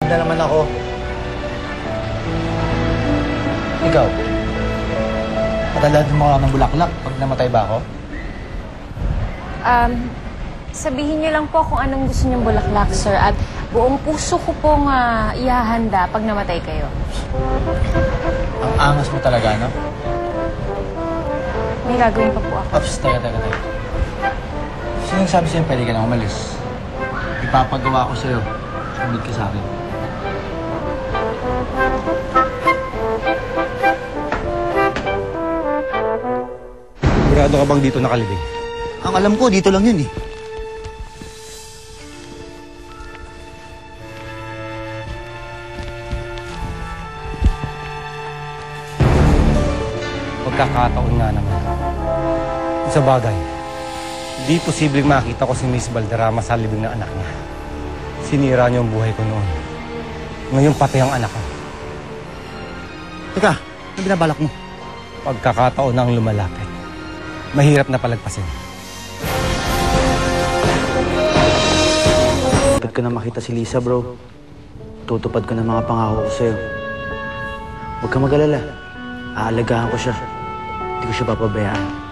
Na naman ako. Ikaw, patalahan mo ako ng bulaklak pag namatay ba ako? Sabihin niyo lang po kung anong gusto niyong bulaklak, sir. At buong puso ko pong ihahanda pag namatay kayo. Ang angas mo talaga, no? May gagawin pa po ako. Ops, teka. Sino sabi sa'yo pwede ka na umalis? Ipapagawa ko sa'yo. Sumunod ka sa akin. Sigurado ka bang dito nakalibing? Ang alam ko, dito lang yun eh. Pagkakataon nga naman. Sa bagay, di posibleng makita ko si Miss Valderrama sa libing ng anak niya. Sinira niyo ang buhay ko noon. Ngayon pati ang anak ko. Teka, ano binabalak mo? Pagkakataon na ang lumalapit. Mahirap na palagpasin. Agad ko na makita si Lisa, bro. Tutupad ko na mga pangako ko sa'yo. Huwag ka mag-alala. Aalagaan ko siya. Hindi ko siya papabayaan.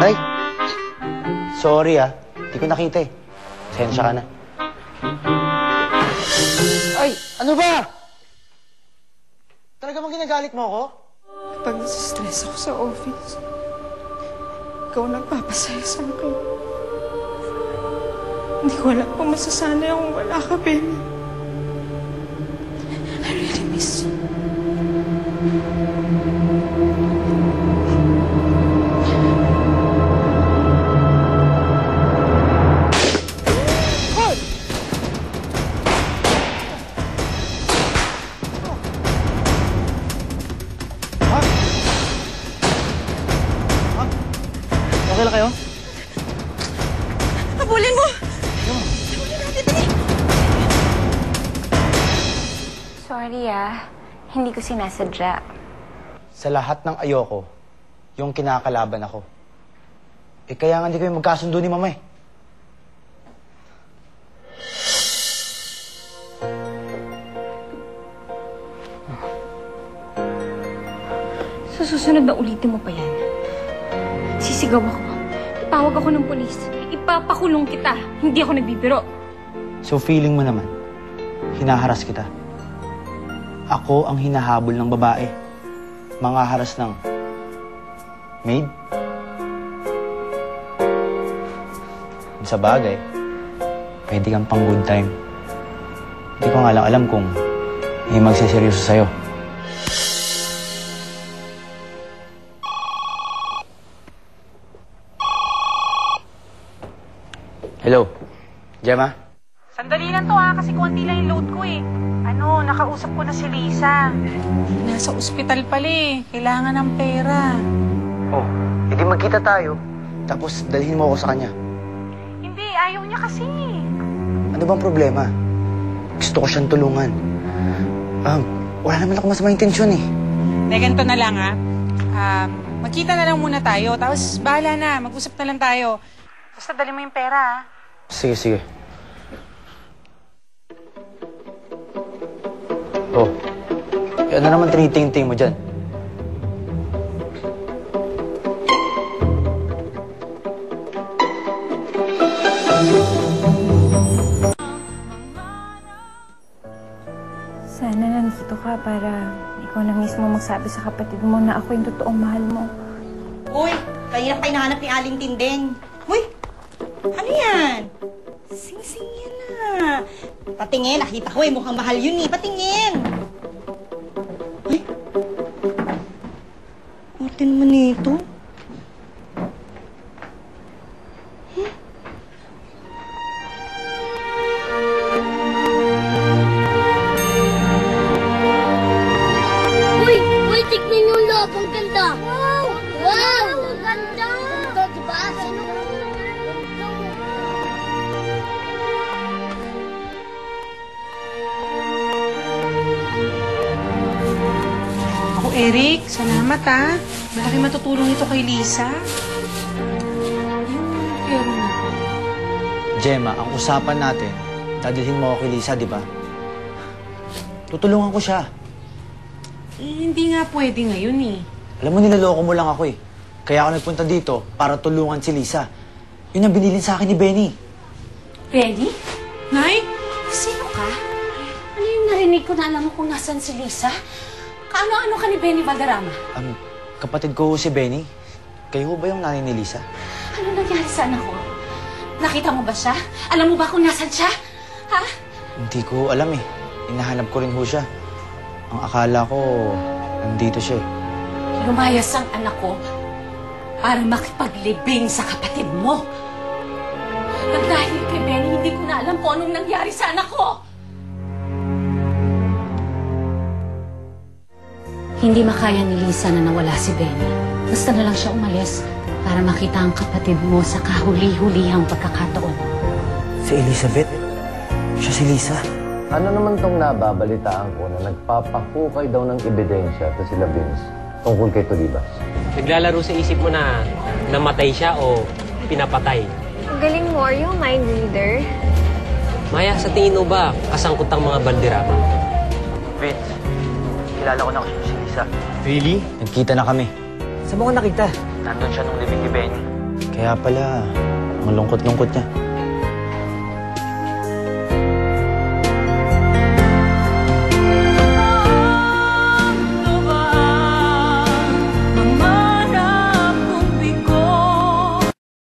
Ay! Sorry Hindi ko nakita eh. Sensya ka na. Ay! Ano ba? Talaga bang ginagalit mo ako? Kapag nasistress ako sa office, ikaw nagpapasaya sa akin. Hindi ko alam kung masasanay akong wala ka, Benny. I really miss you. Okay lang kayo? Habulin mo! Habulin natin, dali! Sorry hindi ko sinasadya. Sa lahat ng ayoko, yung kinakalaban ako. Eh kaya nga hindi kayo magkasundo ni Mama eh. Sa susunod na ulitin mo pa yan. Sisigaw ako. Tatawag ako ng polis. Ipapakulong kita. Hindi ako nagbibiro. So feeling mo naman, hinaharas kita. Ako ang hinahabol ng babae. Mangaharas ng maid. Sa bagay, pwede kang pang good time. Hindi ko nga lang alam kung may magsiseryoso sa'yo. Hello, Gemma? Sandali lang to kasi konti lang yung load ko eh. Nakausap ko na si Lisa. Nasa ospital pala eh. Kailangan ng pera. Oh, hindi magkita tayo. Tapos dalhin mo ako sa kanya. Hindi, ayaw niya kasi. Ano bang problema? Gusto ko siyang tulungan. Wala naman ako masamang intensyon eh. Ganito na lang magkita na lang muna tayo. Tapos bahala na, mag-usap na lang tayo. Basta dali mo yung pera Sige. Oh, ano naman tiniting-ting mo dyan? Sana nandito ka para ikaw na mismo magsabi sa kapatid mo na ako yung totoong mahal mo. Uy, kanina pa hinahanap ni Aling Tindeng. Uy, ano yan? Sing-sing yan na. Patingin, nakita ko mukhang mahal yun Patingin. Ay, arte naman ito. Uy, tignan yung loob. Ang ganda. Wow! Ang ganda. Ganda, diba? Eric, salamat ah. Malaki matutulong ito kay Lisa. Yung pero na. Gemma, ang usapan natin, dadalhin mo ako kay Lisa, di ba? Tutulungan ko siya. Hindi nga pwede ngayon eh. Alam mo, nilaloko mo lang ako eh. Kaya ako nagpunta dito para tulungan si Lisa. Yun ang binilin sa akin ni Benny. Benny? Nay? Sino ka? Ano yung narinig ko na alam mo kung nasan si Lisa? Kaano-ano ka ni Benny Valderrama? Kapatid ko si Benny. Kayo ba yung nanay ni Lisa? Ano nangyari sa anak ko? Nakita mo ba siya? Alam mo ba kung nasan siya? Ha? Hindi ko alam eh. Hinahanap ko rin ho siya. Ang akala ko, nandito siya eh. Lumayas ang anak ko para makipaglibing sa kapatid mo. At dahil kay Benny, hindi ko na alam kung anong nangyari sa anak ko. Hindi makaya ni Lisa na nawala si Benny. Basta na lang siya umalis para makita ang kapatid mo sa kahuli-hulihang pagkakataon. Si Elizabeth? Siya si Lisa? Ano naman tong nababalitaan ko na nagpapahukay daw ng ebidensya to sila Vince tungkol kay Tolibas? Naglalaro sa isip mo na namatay siya o pinapatay. Ang galing mo, are you a mind reader? Maya, sa tingin mo ba kasangkot ang mga Valderrama? Vince, kilala ko na kung si Lisa. Really? Nagkita na kami. Saan mo ko nakita? Nandun siya nung libing ni Benny. Kaya pala, ang lungkot-lungkot niya.